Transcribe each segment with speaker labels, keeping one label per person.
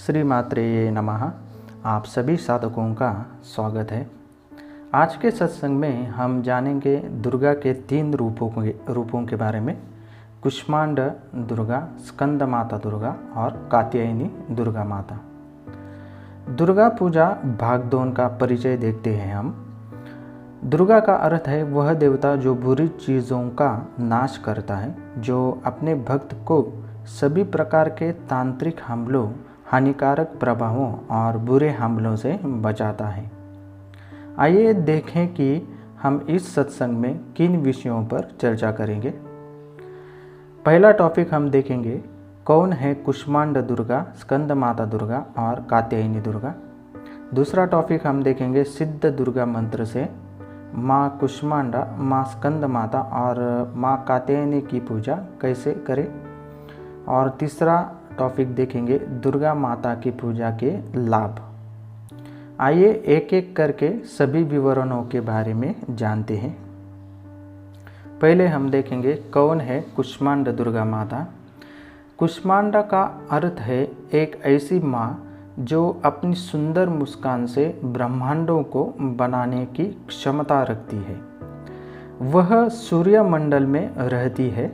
Speaker 1: श्री मात्रे नमः। आप सभी साधकों का स्वागत है। आज के सत्संग में हम जानेंगे दुर्गा के 3 रूपों के बारे में। कुष्मांड दुर्गा, स्कंद माता दुर्गा और कात्यायनी दुर्गा माता। दुर्गा पूजा भाग 2 का परिचय देखते हैं हम। दुर्गा का अर्थ है वह देवता जो बुरी चीज़ों का नाश करता है, जो अपने भक्त को सभी प्रकार के तांत्रिक हमलों, हानिकारक प्रभावों और बुरे हमलों से बचाता है। आइए देखें कि हम इस सत्संग में किन विषयों पर चर्चा करेंगे। पहला टॉपिक हम देखेंगे, कौन है कुष्मांड दुर्गा, स्कंद माता दुर्गा और कात्यायनी दुर्गा। दूसरा टॉपिक हम देखेंगे सिद्ध दुर्गा मंत्र से माँ कुष्मांडा, माँ स्कंद माता और माँ कात्यायनी की पूजा कैसे करें। और तीसरा टॉपिक देखेंगे दुर्गा माता की पूजा के लाभ। आइए एक एक करके सभी विवरणों के बारे में जानते हैं। पहले हम देखेंगे कौन है कुष्मांड दुर्गा माता। कुष्मांडा का अर्थ है एक ऐसी माँ जो अपनी सुंदर मुस्कान से ब्रह्मांडों को बनाने की क्षमता रखती है। वह सूर्यमंडल में रहती है।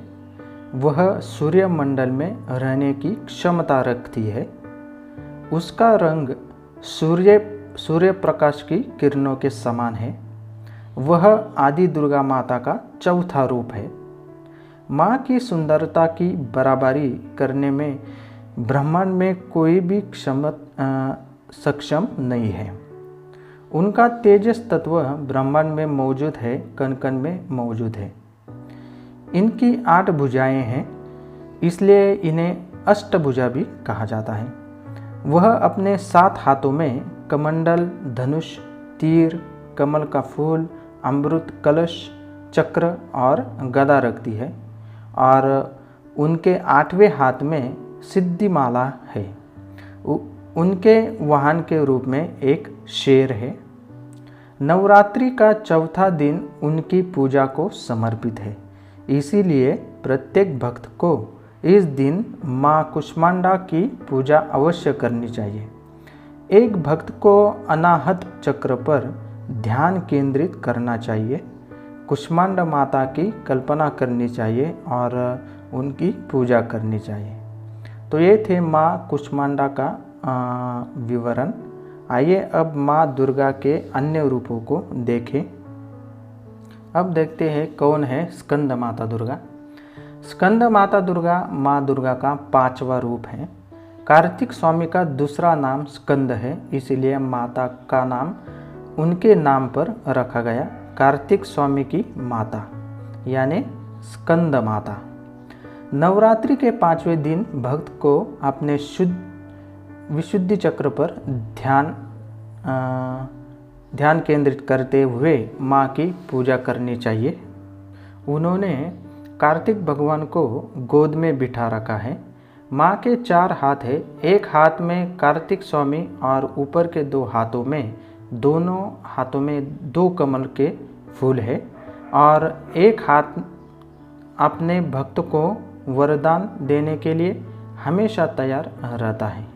Speaker 1: वह सूर्यमंडल में रहने की क्षमता रखती है। उसका रंग सूर्य प्रकाश की किरणों के समान है। वह आदि दुर्गा माता का चौथा रूप है। माँ की सुंदरता की बराबरी करने में ब्रह्मांड में कोई भी सक्षम नहीं है। उनका तेजस तत्व ब्रह्मांड में मौजूद है, कण कण में मौजूद है। इनकी 8 भुजाएं हैं, इसलिए इन्हें अष्टभुजा भी कहा जाता है। वह अपने 7 हाथों में कमंडल, धनुष, तीर, कमल का फूल, अमृत कलश, चक्र और गदा रखती है और उनके 8वें हाथ में सिद्धिमाला है। उनके वाहन के रूप में एक शेर है। नवरात्रि का चौथा दिन उनकी पूजा को समर्पित है, इसीलिए प्रत्येक भक्त को इस दिन माँ कुष्मांडा की पूजा अवश्य करनी चाहिए। एक भक्त को अनाहत चक्र पर ध्यान केंद्रित करना चाहिए, कुष्मांडा माता की कल्पना करनी चाहिए और उनकी पूजा करनी चाहिए। तो ये थे माँ कुष्मांडा का विवरण। आइए अब माँ दुर्गा के अन्य रूपों को देखें। अब देखते हैं कौन है स्कंद माता दुर्गा। स्कंद माता दुर्गा माँ दुर्गा का 5वां रूप है। कार्तिक स्वामी का दूसरा नाम स्कंद है, इसीलिए माता का नाम उनके नाम पर रखा गया, कार्तिक स्वामी की माता यानी स्कंद माता। नवरात्रि के 5वें दिन भक्त को अपने विशुद्धि चक्र पर ध्यान केंद्रित करते हुए माँ की पूजा करनी चाहिए। उन्होंने कार्तिक भगवान को गोद में बिठा रखा है। माँ के 4 हाथ हैं। एक हाथ में कार्तिक स्वामी और ऊपर के 2 हाथों में, दोनों हाथों में 2 कमल के फूल है और एक हाथ अपने भक्त को वरदान देने के लिए हमेशा तैयार रहता है।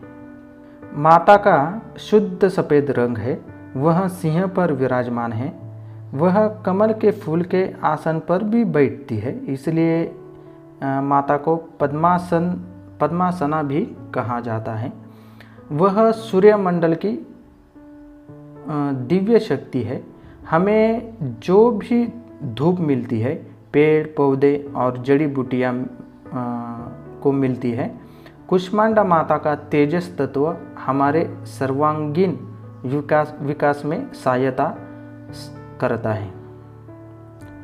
Speaker 1: माता का शुद्ध सफ़ेद रंग है। वह सिंह पर विराजमान है। वह कमल के फूल के आसन पर भी बैठती है, इसलिए माता को पद्मासना भी कहा जाता है। वह सूर्यमंडल की दिव्य शक्ति है। हमें जो भी धूप मिलती है, पेड़ पौधे और जड़ी बूटियाँ को मिलती है, कुष्मांडा माता का तेजस तत्व हमारे सर्वांगीण विकास में सहायता करता है।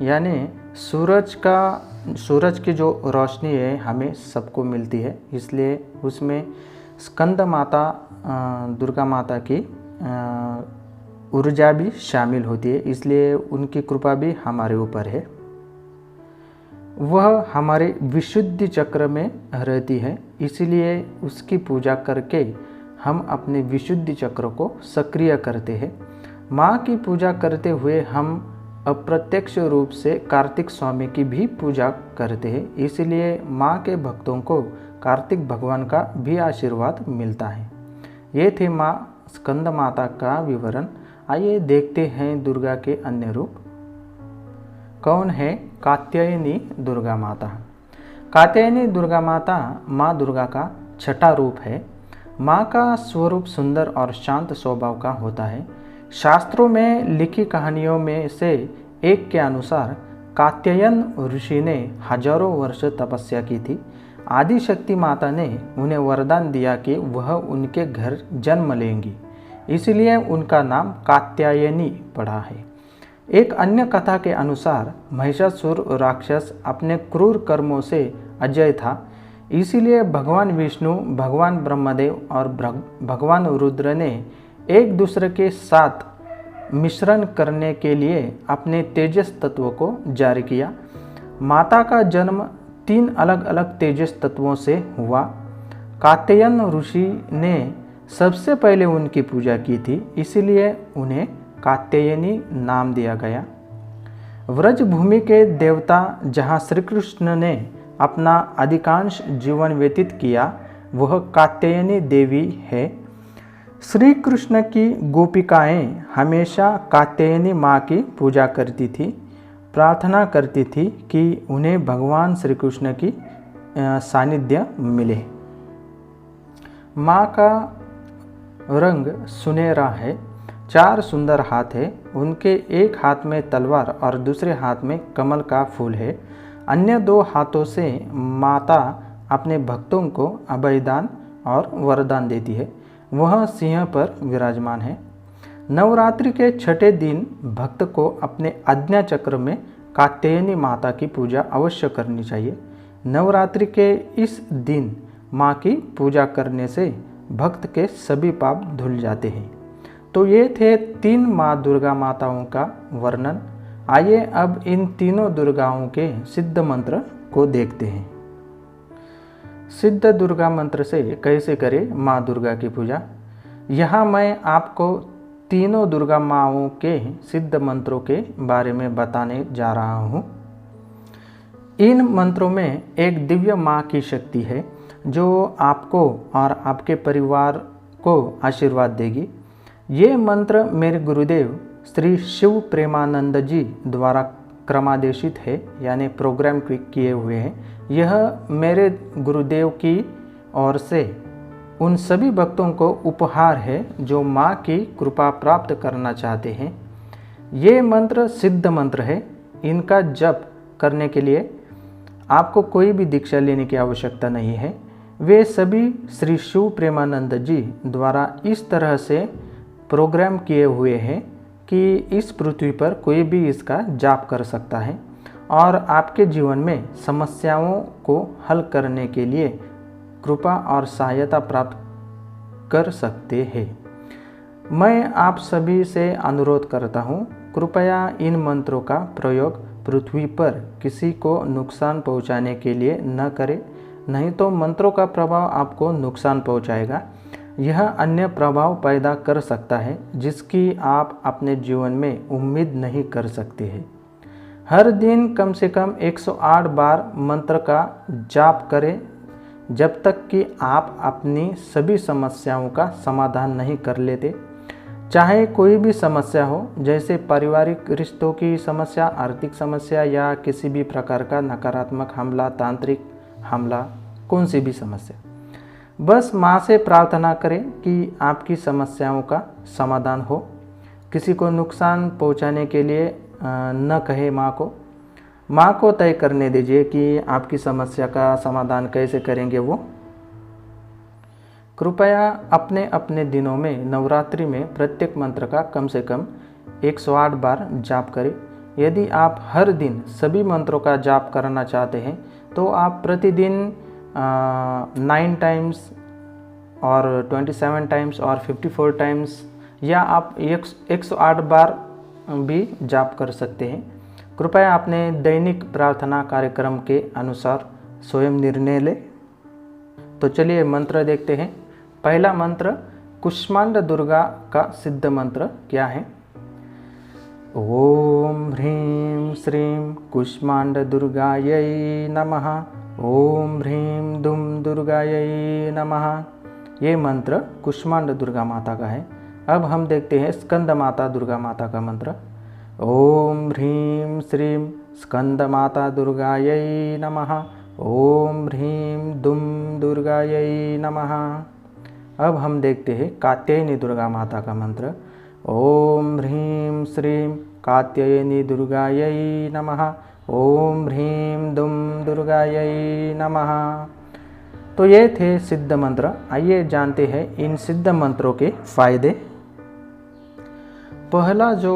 Speaker 1: यानी सूरज की जो रोशनी है हमें सबको मिलती है, इसलिए उसमें स्कंद माता दुर्गा माता की ऊर्जा भी शामिल होती है, इसलिए उनकी कृपा भी हमारे ऊपर है। वह हमारे विशुद्धि चक्र में रहती है, इसीलिए उसकी पूजा करके हम अपने विशुद्धि चक्र को सक्रिय करते हैं। माँ की पूजा करते हुए हम अप्रत्यक्ष रूप से कार्तिक स्वामी की भी पूजा करते हैं, इसलिए माँ के भक्तों को कार्तिक भगवान का भी आशीर्वाद मिलता है। ये थे माँ स्कंद माता का विवरण। आइए देखते हैं दुर्गा के अन्य रूप। कौन है कात्यायनी दुर्गा माता? कात्यायनी दुर्गा माता माँ दुर्गा का छठा रूप है। माँ का स्वरूप सुंदर और शांत स्वभाव का होता है। शास्त्रों में लिखी कहानियों में से एक के अनुसार कात्यायन ऋषि ने हजारों वर्ष तपस्या की थी। आदि शक्ति माता ने उन्हें वरदान दिया कि वह उनके घर जन्म लेंगी, इसलिए उनका नाम कात्यायनी पड़ा है। एक अन्य कथा के अनुसार महिषासुर राक्षस अपने क्रूर कर्मों से अजय था, इसीलिए भगवान विष्णु, भगवान ब्रह्मदेव और भगवान रुद्र ने एक दूसरे के साथ मिश्रण करने के लिए अपने तेजस तत्व को जारी किया। माता का जन्म 3 अलग अलग तेजस तत्वों से हुआ। कात्यायन ऋषि ने सबसे पहले उनकी पूजा की थी, इसलिए उन्हें कात्यायनी नाम दिया गया। व्रज भूमि के देवता जहाँ श्री कृष्ण ने अपना अधिकांश जीवन व्यतीत किया, वह कात्यायनी देवी है। श्री कृष्ण की गोपिकाएं हमेशा कात्यायनी माँ की पूजा करती थी, प्रार्थना करती थी कि उन्हें भगवान श्री कृष्ण की सानिध्य मिले। माँ का रंग सुनहरा है, 4 सुंदर हाथ है। उनके एक हाथ में तलवार और दूसरे हाथ में कमल का फूल है। अन्य 2 हाथों से माता अपने भक्तों को अभयदान और वरदान देती है। वह सिंह पर विराजमान है। नवरात्रि के छठे दिन भक्त को अपने आज्ञा चक्र में कात्यायनी माता की पूजा अवश्य करनी चाहिए। नवरात्रि के इस दिन माँ की पूजा करने से भक्त के सभी पाप धुल जाते हैं। तो ये थे 3 माँ दुर्गा माताओं का वर्णन। आइए अब इन तीनों दुर्गाओं के सिद्ध मंत्र को देखते हैं। सिद्ध दुर्गा मंत्र से कैसे करें माँ दुर्गा की पूजा। यहाँ मैं आपको तीनों दुर्गा माँओं के सिद्ध मंत्रों के बारे में बताने जा रहा हूँ। इन मंत्रों में एक दिव्य माँ की शक्ति है जो आपको और आपके परिवार को आशीर्वाद देगी। ये मंत्र मेरे गुरुदेव श्री शिव प्रेमानंद जी द्वारा क्रमादेशित है, यानी प्रोग्राम किए हुए हैं। यह मेरे गुरुदेव की ओर से उन सभी भक्तों को उपहार है जो माँ की कृपा प्राप्त करना चाहते हैं। ये मंत्र सिद्ध मंत्र है। इनका जप करने के लिए आपको कोई भी दीक्षा लेने की आवश्यकता नहीं है। वे सभी श्री शिव प्रेमानंद जी द्वारा इस तरह से प्रोग्राम किए हुए हैं कि इस पृथ्वी पर कोई भी इसका जाप कर सकता है और आपके जीवन में समस्याओं को हल करने के लिए कृपा और सहायता प्राप्त कर सकते हैं। मैं आप सभी से अनुरोध करता हूँ, कृपया इन मंत्रों का प्रयोग पृथ्वी पर किसी को नुकसान पहुँचाने के लिए न करें, नहीं तो मंत्रों का प्रभाव आपको नुकसान पहुँचाएगा। यह अन्य प्रभाव पैदा कर सकता है जिसकी आप अपने जीवन में उम्मीद नहीं कर सकते हैं। हर दिन कम से कम 108 बार मंत्र का जाप करें जब तक कि आप अपनी सभी समस्याओं का समाधान नहीं कर लेते। चाहे कोई भी समस्या हो, जैसे पारिवारिक रिश्तों की समस्या, आर्थिक समस्या या किसी भी प्रकार का नकारात्मक हमला, तांत्रिक हमला, कौन सी भी समस्या, बस माँ से प्रार्थना करें कि आपकी समस्याओं का समाधान हो। किसी को नुकसान पहुँचाने के लिए न कहे माँ को तय करने दीजिए कि आपकी समस्या का समाधान कैसे करेंगे वो। कृपया अपने अपने दिनों में नवरात्रि में प्रत्येक मंत्र का कम से कम 108 बार जाप करें। यदि आप हर दिन सभी मंत्रों का जाप करना चाहते हैं तो आप प्रतिदिन 9 टाइम्स और 27 टाइम्स और 54 टाइम्स या आप 108 बार भी जाप कर सकते हैं। कृपया अपने दैनिक प्रार्थना कार्यक्रम के अनुसार स्वयं निर्णय लें। तो चलिए मंत्र देखते हैं। पहला मंत्र, कुष्मांड दुर्गा का सिद्ध मंत्र क्या है। ओम ह्रीं श्रीं कुष्मांड दुर्गायै नमः। ओम ह्रीं दुम दुर्गायै नमः। ये मंत्र कुष्मांड दुर्गा माता का है। अब हम देखते हैं स्कंद माता दुर्गा माता का मंत्र। ओम ह्रीं श्रीं स्कंद माता दुर्गायै नमः। ओम ह्रीं दुम दुर्गायै नमः। अब हम देखते हैं कात्यायनी दुर्गा माता का मंत्र। ओम ह्रीं श्रीं कात्यायनी दुर्गायै नमः। ओम ह्रीं दुम दुर्गायै नमः। तो ये थे सिद्ध मंत्र। आइए जानते हैं इन सिद्ध मंत्रों के फायदे। पहला जो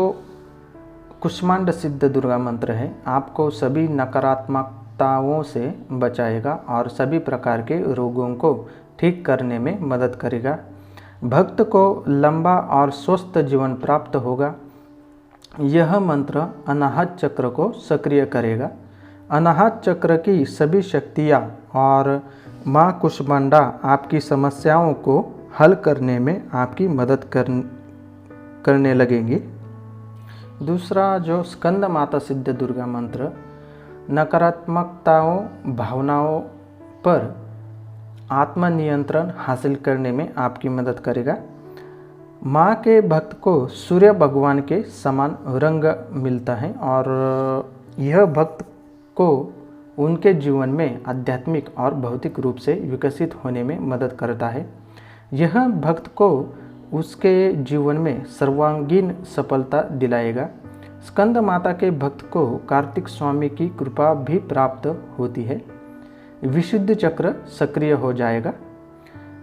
Speaker 1: कुष्मांड सिद्ध दुर्गा मंत्र है, आपको सभी नकारात्मकताओं से बचाएगा और सभी प्रकार के रोगों को ठीक करने में मदद करेगा। भक्त को लंबा और स्वस्थ जीवन प्राप्त होगा। यह मंत्र अनाहत चक्र को सक्रिय करेगा। अनाहत चक्र की सभी शक्तियाँ और माँ कुष्मांडा आपकी समस्याओं को हल करने में आपकी मदद करने लगेंगी। दूसरा जो स्कंद माता सिद्ध दुर्गा मंत्र नकारात्मकताओं भावनाओं पर आत्मनियंत्रण हासिल करने में आपकी मदद करेगा। माँ के भक्त को सूर्य भगवान के समान रंग मिलता है और यह भक्त को उनके जीवन में आध्यात्मिक और भौतिक रूप से विकसित होने में मदद करता है। यह भक्त को उसके जीवन में सर्वांगीण सफलता दिलाएगा। स्कंद माता के भक्त को कार्तिक स्वामी की कृपा भी प्राप्त होती है। विशुद्ध चक्र सक्रिय हो जाएगा।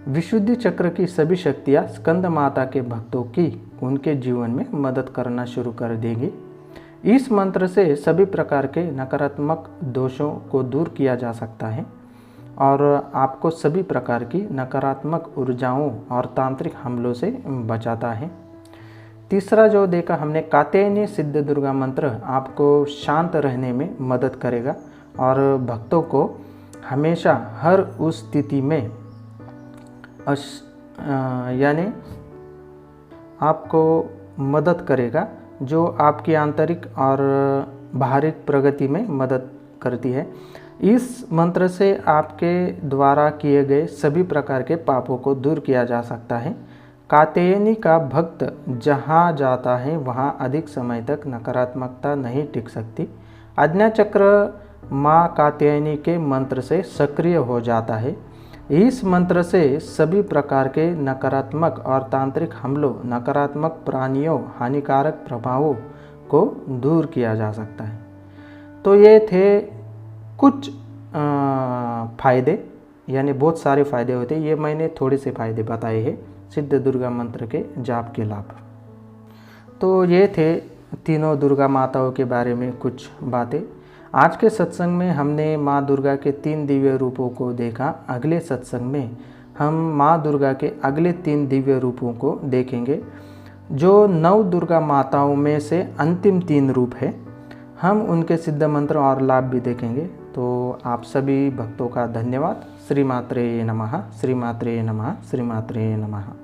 Speaker 1: विशुद्ध चक्र की सभी शक्तियाँ स्कंद माता के भक्तों की उनके जीवन में मदद करना शुरू कर देंगी। इस मंत्र से सभी प्रकार के नकारात्मक दोषों को दूर किया जा सकता है और आपको सभी प्रकार की नकारात्मक ऊर्जाओं और तांत्रिक हमलों से बचाता है। तीसरा जो देखा हमने कात्यायनी सिद्ध दुर्गा मंत्र आपको शांत रहने में मदद करेगा और भक्तों को हमेशा हर उस स्थिति में यानी आपको मदद करेगा जो आपकी आंतरिक और बाहरी प्रगति में मदद करती है। इस मंत्र से आपके द्वारा किए गए सभी प्रकार के पापों को दूर किया जा सकता है। कात्यायनी का भक्त जहाँ जाता है वहाँ अधिक समय तक नकारात्मकता नहीं टिक सकती। आज्ञा चक्र माँ कात्यायनी के मंत्र से सक्रिय हो जाता है। इस मंत्र से सभी प्रकार के नकारात्मक और तांत्रिक हमलों, नकारात्मक प्राणियों, हानिकारक प्रभावों को दूर किया जा सकता है। तो ये थे कुछ फायदे, यानी बहुत सारे फायदे होते हैं। ये मैंने थोड़े से फायदे बताए हैं सिद्ध दुर्गा मंत्र के जाप के लाभ। तो ये थे तीनों दुर्गा माताओं के बारे में कुछ बातें। आज के सत्संग में हमने माँ दुर्गा के 3 दिव्य रूपों को देखा। अगले सत्संग में हम माँ दुर्गा के अगले 3 दिव्य रूपों को देखेंगे जो 9 दुर्गा माताओं में से अंतिम 3 रूप है। हम उनके सिद्ध मंत्र और लाभ भी देखेंगे। तो आप सभी भक्तों का धन्यवाद। श्री मात्रे नमः, श्री मात्रे नमः, श्री मात्रे नमः।